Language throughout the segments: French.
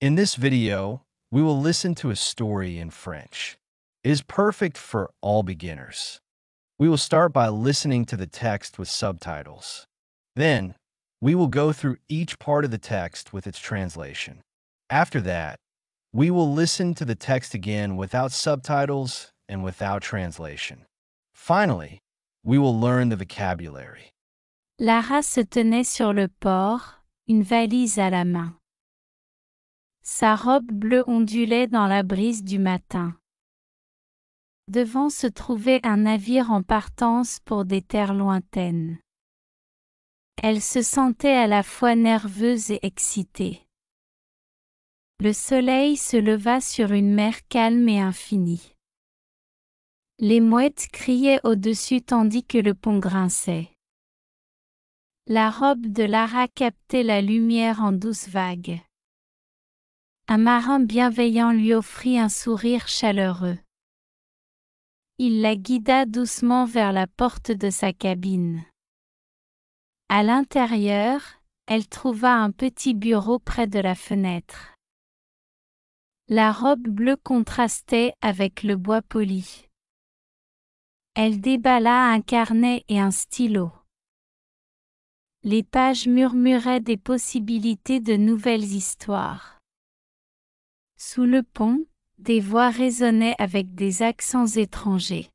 In this video, we will listen to a story in French. It is perfect for all beginners. We will start by listening to the text with subtitles. Then, we will go through each part of the text with its translation. After that, we will listen to the text again without subtitles and without translation. Finally, we will learn the vocabulary. Lara se tenait sur le port, une valise à la main. Sa robe bleue ondulait dans la brise du matin. Devant se trouvait un navire en partance pour des terres lointaines. Elle se sentait à la fois nerveuse et excitée. Le soleil se leva sur une mer calme et infinie. Les mouettes criaient au-dessus tandis que le pont grinçait. La robe de Lara captait la lumière en douces vagues. Un marin bienveillant lui offrit un sourire chaleureux. Il la guida doucement vers la porte de sa cabine. À l'intérieur, elle trouva un petit bureau près de la fenêtre. La robe bleue contrastait avec le bois poli. Elle déballa un carnet et un stylo. Les pages murmuraient des possibilités de nouvelles histoires. Sous le pont, des voix résonnaient avec des accents étrangers.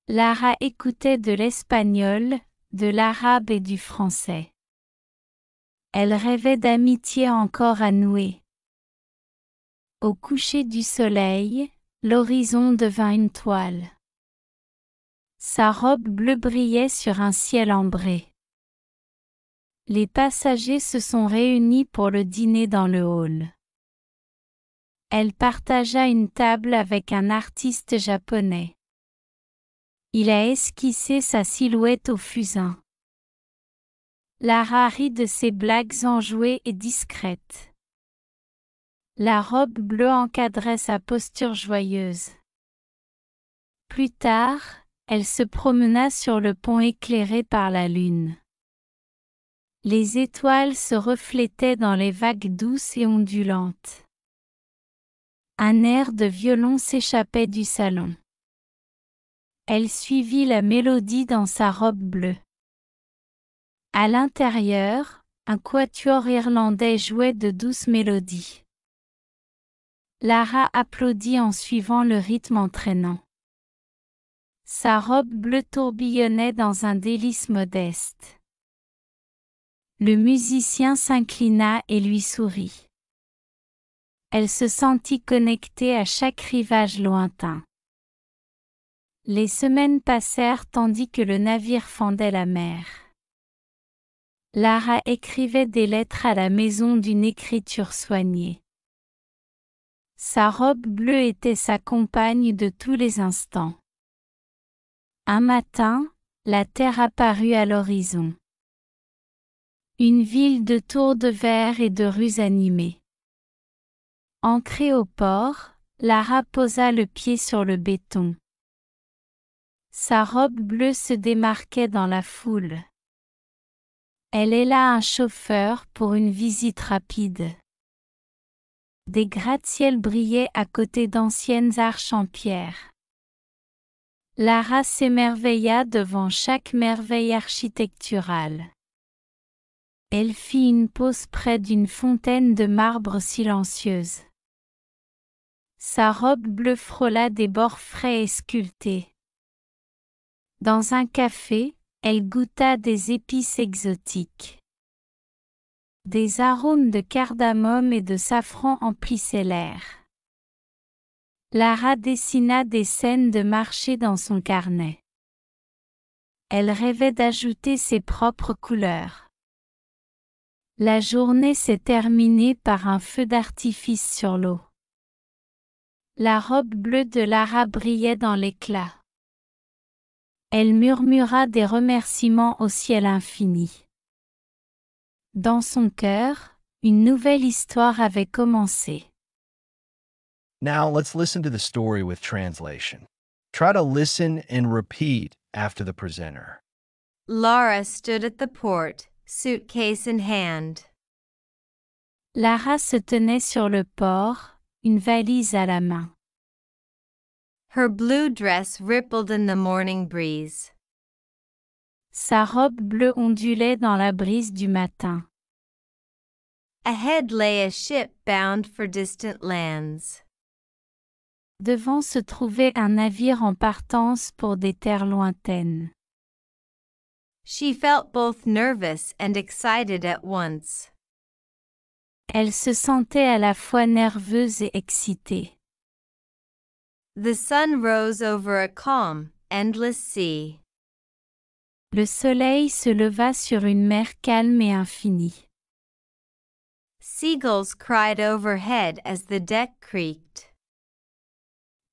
Lara écoutait de l'espagnol, de l'arabe et du français. Elle rêvait d'amitié encore à nouer. Au coucher du soleil, l'horizon devint une toile. Sa robe bleue brillait sur un ciel ambré. Les passagers se sont réunis pour le dîner dans le hall. Elle partagea une table avec un artiste japonais. Il a esquissé sa silhouette au fusain. Lara rit de ses blagues enjouées et discrètes. La robe bleue encadrait sa posture joyeuse. Plus tard, elle se promena sur le pont éclairé par la lune. Les étoiles se reflétaient dans les vagues douces et ondulantes. Un air de violon s'échappait du salon. Elle suivit la mélodie dans sa robe bleue. À l'intérieur, un quatuor irlandais jouait de douces mélodies. Lara applaudit en suivant le rythme entraînant. Sa robe bleue tourbillonnait dans un délice modeste. Le musicien s'inclina et lui sourit. Elle se sentit connectée à chaque rivage lointain. Les semaines passèrent tandis que le navire fendait la mer. Lara écrivait des lettres à la maison d'une écriture soignée. Sa robe bleue était sa compagne de tous les instants. Un matin, la terre apparut à l'horizon. Une ville de tours de verre et de rues animées. Ancrée au port, Lara posa le pied sur le béton. Sa robe bleue se démarquait dans la foule. Elle héla un chauffeur pour une visite rapide. Des gratte-ciels brillaient à côté d'anciennes arches en pierre. Lara s'émerveilla devant chaque merveille architecturale. Elle fit une pause près d'une fontaine de marbre silencieuse. Sa robe bleue frôla des bords frais et sculptés. Dans un café, elle goûta des épices exotiques. Des arômes de cardamome et de safran emplissaient l'air. Lara dessina des scènes de marché dans son carnet. Elle rêvait d'ajouter ses propres couleurs. La journée s'est terminée par un feu d'artifice sur l'eau. La robe bleue de Lara brillait dans l'éclat. Elle murmura des remerciements au ciel infini. Dans son cœur, une nouvelle histoire avait commencé. Now let's listen to the story with translation. Try to listen and repeat after the presenter. Lara stood at the port, suitcase in hand. Lara se tenait sur le port, une valise à la main. Her blue dress rippled in the morning breeze. Sa robe bleue ondulait dans la brise du matin. Ahead lay a ship bound for distant lands. Devant se trouvait un navire en partance pour des terres lointaines. She felt both nervous and excited at once. Elle se sentait à la fois nerveuse et excitée. The sun rose over a calm, endless sea. Le soleil se leva sur une mer calme et infinie. Seagulls cried overhead as the deck creaked.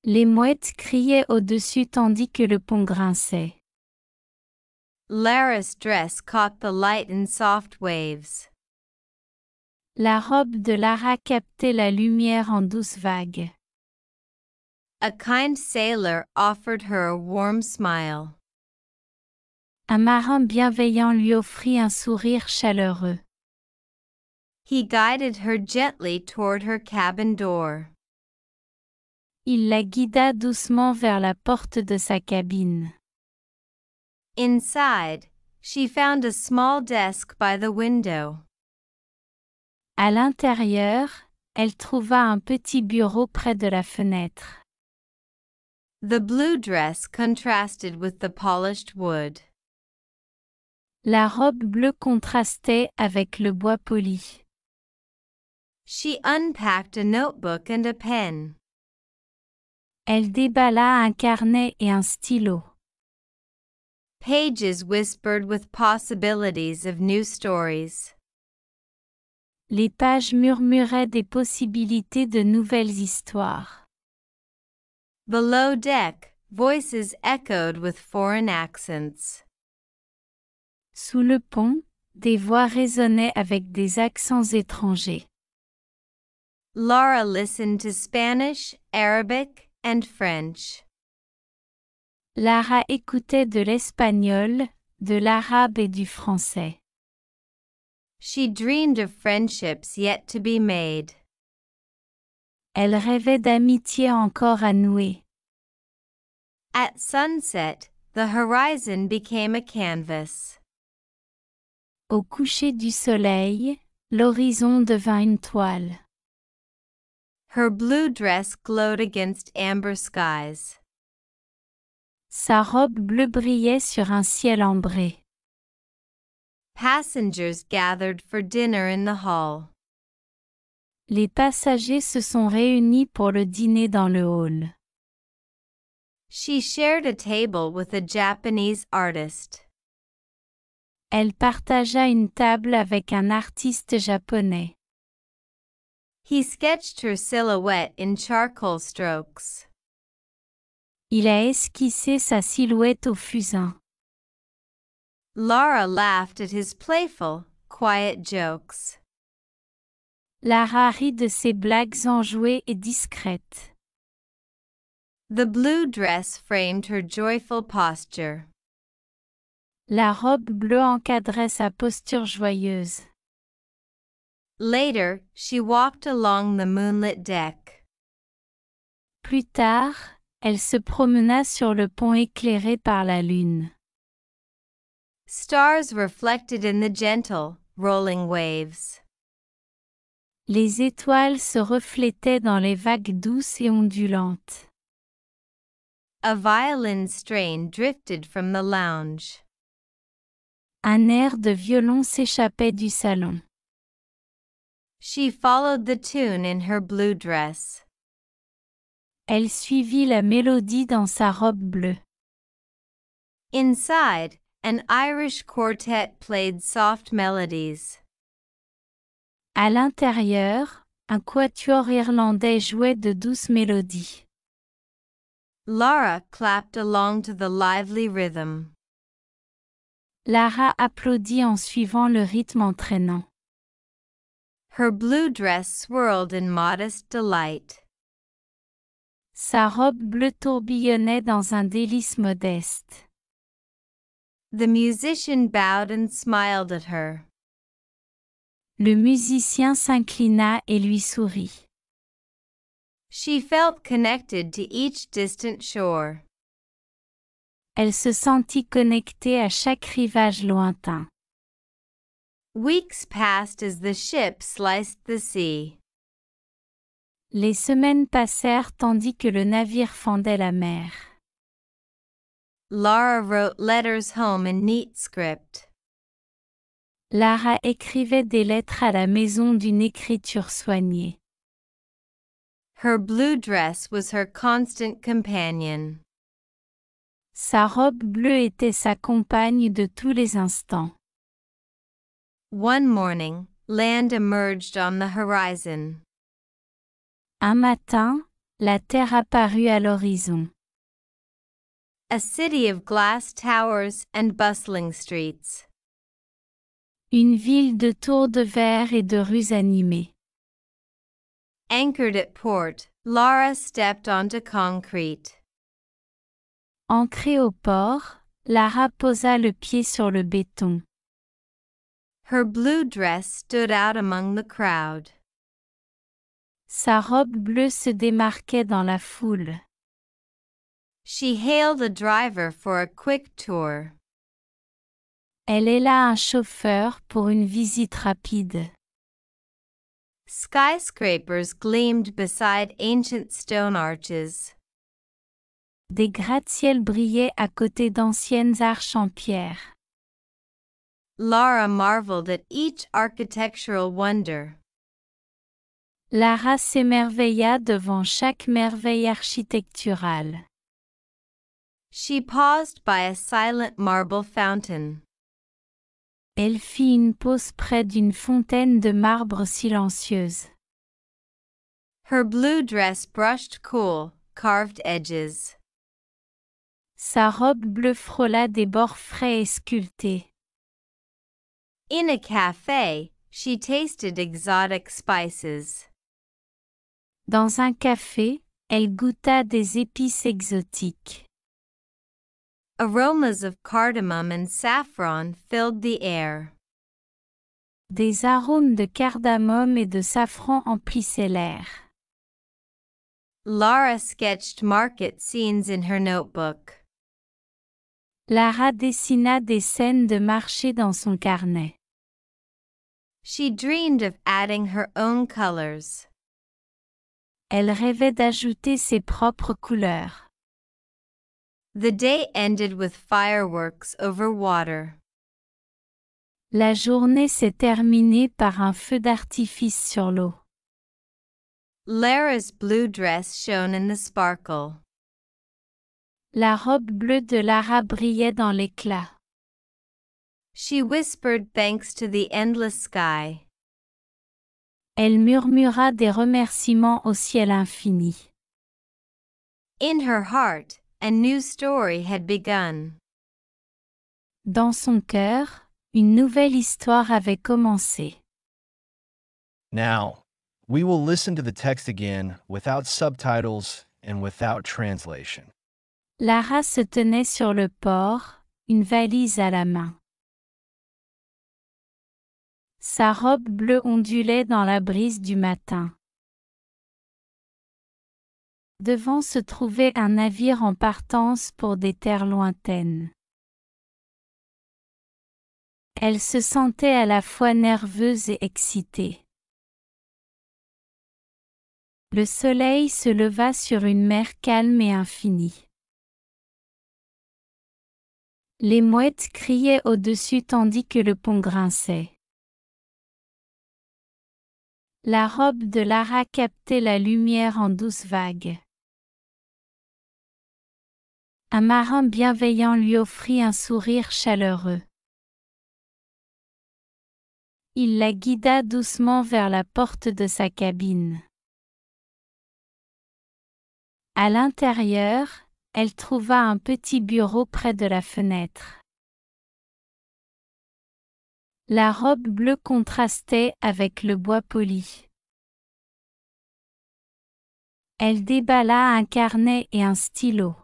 Les mouettes criaient au-dessus tandis que le pont grinçait. Lara's dress caught the light in soft waves. La robe de Lara captait la lumière en douces vagues. A kind sailor offered her a warm smile. Un marin bienveillant lui offrit un sourire chaleureux. He guided her gently toward her cabin door. Il la guida doucement vers la porte de sa cabine. Inside, she found a small desk by the window. À l'intérieur, elle trouva un petit bureau près de la fenêtre. The blue dress contrasted with the polished wood. La robe bleue contrastait avec le bois poli. She unpacked a notebook and a pen. Elle déballa un carnet et un stylo. Pages whispered with possibilities of new stories. Les pages murmuraient des possibilités de nouvelles histoires. Below deck, voices echoed with foreign accents. Sous le pont, des voix résonnaient avec des accents étrangers. Lara listened to Spanish, Arabic, and French. Lara écoutait de l'espagnol, de l'arabe et du français. She dreamed of friendships yet to be made. Elle rêvait d'amitié encore à nouer. At sunset, the horizon became a canvas. Au coucher du soleil, l'horizon devint une toile. Her blue dress glowed against amber skies. Sa robe bleue brillait sur un ciel ambré. Passengers gathered for dinner in the hall. Les passagers se sont réunis pour le dîner dans le hall. She shared a table with a Japanese artist. Elle partagea une table avec un artiste japonais. He sketched her silhouette in charcoal strokes. Il a esquissé sa silhouette au fusain. Lara laughed at his playful, quiet jokes. Lara rit de ses blagues enjouées et discrètes. The blue dress framed her joyful posture. La robe bleue encadrait sa posture joyeuse. Later, she walked along the moonlit deck. Plus tard, elle se promena sur le pont éclairé par la lune. Stars reflected in the gentle, rolling waves. Les étoiles se reflétaient dans les vagues douces et ondulantes. A violin strain drifted from the lounge. Un air de violon s'échappait du salon. She followed the tune in her blue dress. Elle suivit la mélodie dans sa robe bleue. Inside, an Irish quartet played soft melodies. À l'intérieur, un quatuor irlandais jouait de douces mélodies. Lara clapped along to the lively rhythm. Lara applaudit en suivant le rythme entraînant. Her blue dress swirled in modest delight. Sa robe bleue tourbillonnait dans un délice modeste. The musician bowed and smiled at her. Le musicien s'inclina et lui sourit. She felt connected to each distant shore. Elle se sentit connectée à chaque rivage lointain. Weeks passed as the ship sliced the sea. Les semaines passèrent tandis que le navire fendait la mer. Lara wrote letters home in neat script. Lara écrivait des lettres à la maison d'une écriture soignée. Her blue dress was her constant companion. Sa robe bleue était sa compagne de tous les instants. One morning, land emerged on the horizon. Un matin, la terre apparut à l'horizon. A city of glass towers and bustling streets. Une ville de tours de verre et de rues animées. Anchored at port, Lara stepped onto concrete. Ancrée au port, Lara posa le pied sur le béton. Her blue dress stood out among the crowd. Sa robe bleue se démarquait dans la foule. She hailed a driver for a quick tour. Elle héla un chauffeur pour une visite rapide. Skyscrapers gleamed beside ancient stone arches. Des gratte-ciels brillaient à côté d'anciennes arches en pierre. Lara marveled at each architectural wonder. Lara s'émerveilla devant chaque merveille architecturale. She paused by a silent marble fountain. Elle fit une pause près d'une fontaine de marbre silencieuse. Her blue dress brushed cool, carved edges. Sa robe bleue frôla des bords frais et sculptés. In a cafe, she tasted exotic spices. Dans un café, elle goûta des épices exotiques. Aromas of cardamom and saffron filled the air. Des arômes de cardamome et de safran emplissaient l'air. Lara sketched market scenes in her notebook. Lara dessina des scènes de marché dans son carnet. She dreamed of adding her own colors. Elle rêvait d'ajouter ses propres couleurs. The day ended with fireworks over water. La journée s'est terminée par un feu d'artifice sur l'eau. Lara's blue dress shone in the sparkle. La robe bleue de Lara brillait dans l'éclat. She whispered thanks to the endless sky. Elle murmura des remerciements au ciel infini. In her heart, a new story had begun. Dans son cœur, une nouvelle histoire avait commencé. Now, we will listen to the text again without subtitles and without translation. Lara se tenait sur le port, une valise à la main. Sa robe bleue ondulait dans la brise du matin. Devant se trouvait un navire en partance pour des terres lointaines. Elle se sentait à la fois nerveuse et excitée. Le soleil se leva sur une mer calme et infinie. Les mouettes criaient au-dessus tandis que le pont grinçait. La robe de Lara captait la lumière en douces vagues. Un marin bienveillant lui offrit un sourire chaleureux. Il la guida doucement vers la porte de sa cabine. À l'intérieur, elle trouva un petit bureau près de la fenêtre. La robe bleue contrastait avec le bois poli. Elle déballa un carnet et un stylo.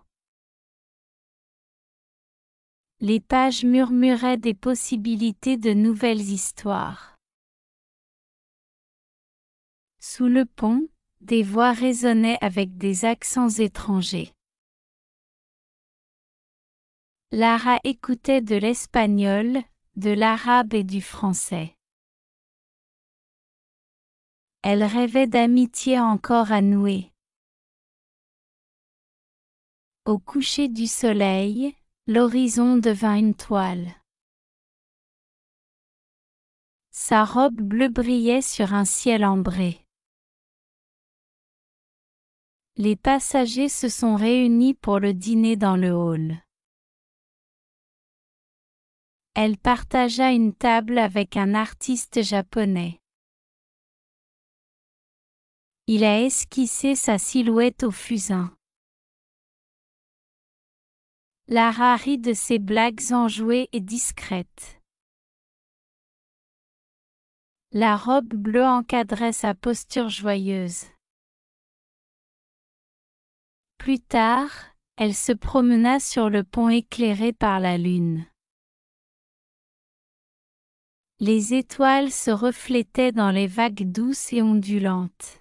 Les pages murmuraient des possibilités de nouvelles histoires. Sous le pont, des voix résonnaient avec des accents étrangers. Lara écoutait de l'espagnol, de l'arabe et du français. Elle rêvait d'amitié encore à nouer. Au coucher du soleil, l'horizon devint une toile. Sa robe bleue brillait sur un ciel ambré. Les passagers se sont réunis pour le dîner dans le hall. Elle partagea une table avec un artiste japonais. Il a esquissé sa silhouette au fusain. Lara rit de ses blagues enjouées et discrètes. La robe bleue encadrait sa posture joyeuse. Plus tard, elle se promena sur le pont éclairé par la lune. Les étoiles se reflétaient dans les vagues douces et ondulantes.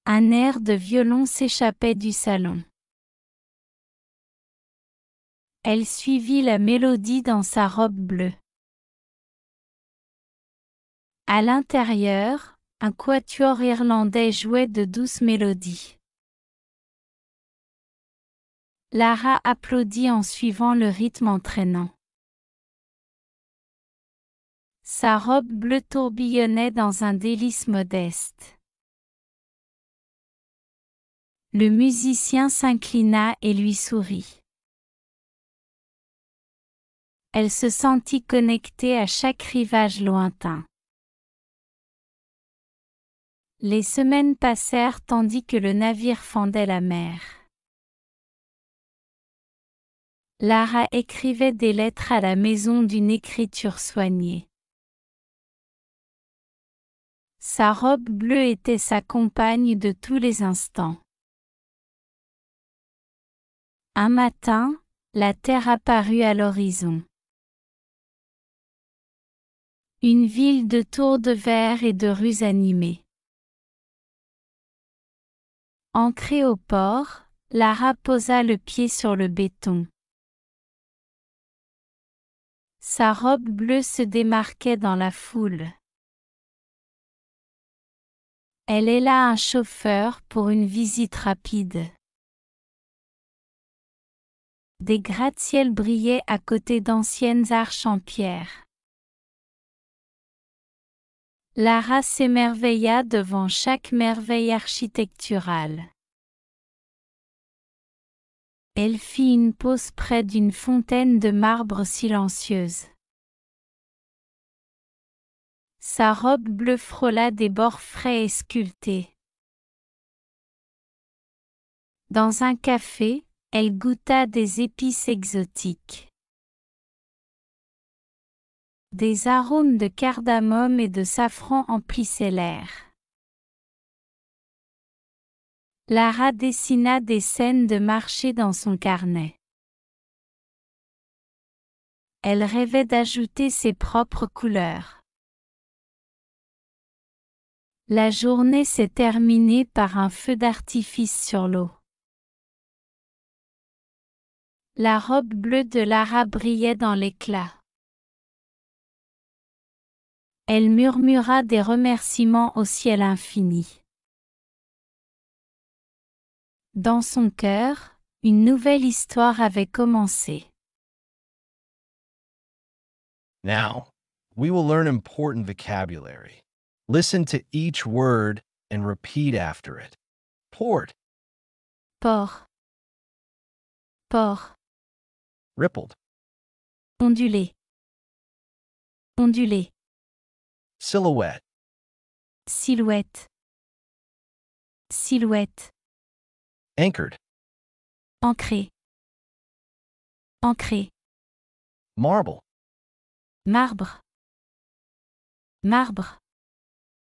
Un air de violon s'échappait du salon. Elle suivit la mélodie dans sa robe bleue. À l'intérieur, un quatuor irlandais jouait de douces mélodies. Lara applaudit en suivant le rythme entraînant. Sa robe bleue tourbillonnait dans un délice modeste. Le musicien s'inclina et lui sourit. Elle se sentit connectée à chaque rivage lointain. Les semaines passèrent tandis que le navire fendait la mer. Lara écrivait des lettres à la maison d'une écriture soignée. Sa robe bleue était sa compagne de tous les instants. Un matin, la terre apparut à l'horizon. Une ville de tours de verre et de rues animées. Ancrée au port, Lara posa le pied sur le béton. Sa robe bleue se démarquait dans la foule. Elle héla un chauffeur pour une visite rapide. Des gratte-ciels brillaient à côté d'anciennes arches en pierre. Lara s'émerveilla devant chaque merveille architecturale. Elle fit une pause près d'une fontaine de marbre silencieuse. Sa robe bleue frôla des bords frais et sculptés. Dans un café, elle goûta des épices exotiques. Des arômes de cardamome et de safran emplissaient l'air. Lara dessina des scènes de marché dans son carnet. Elle rêvait d'ajouter ses propres couleurs. La journée s'est terminée par un feu d'artifice sur l'eau. La robe bleue de Lara brillait dans l'éclat. Elle murmura des remerciements au ciel infini. Dans son cœur, une nouvelle histoire avait commencé. Now, we will learn important vocabulary. Listen to each word and repeat after it. Port, Port. Port. rippled, Ondulé. Ondulé. silhouette, Silhouette. Silhouette. anchored, Ancré. Ancré. marble, Marbre. Marbre.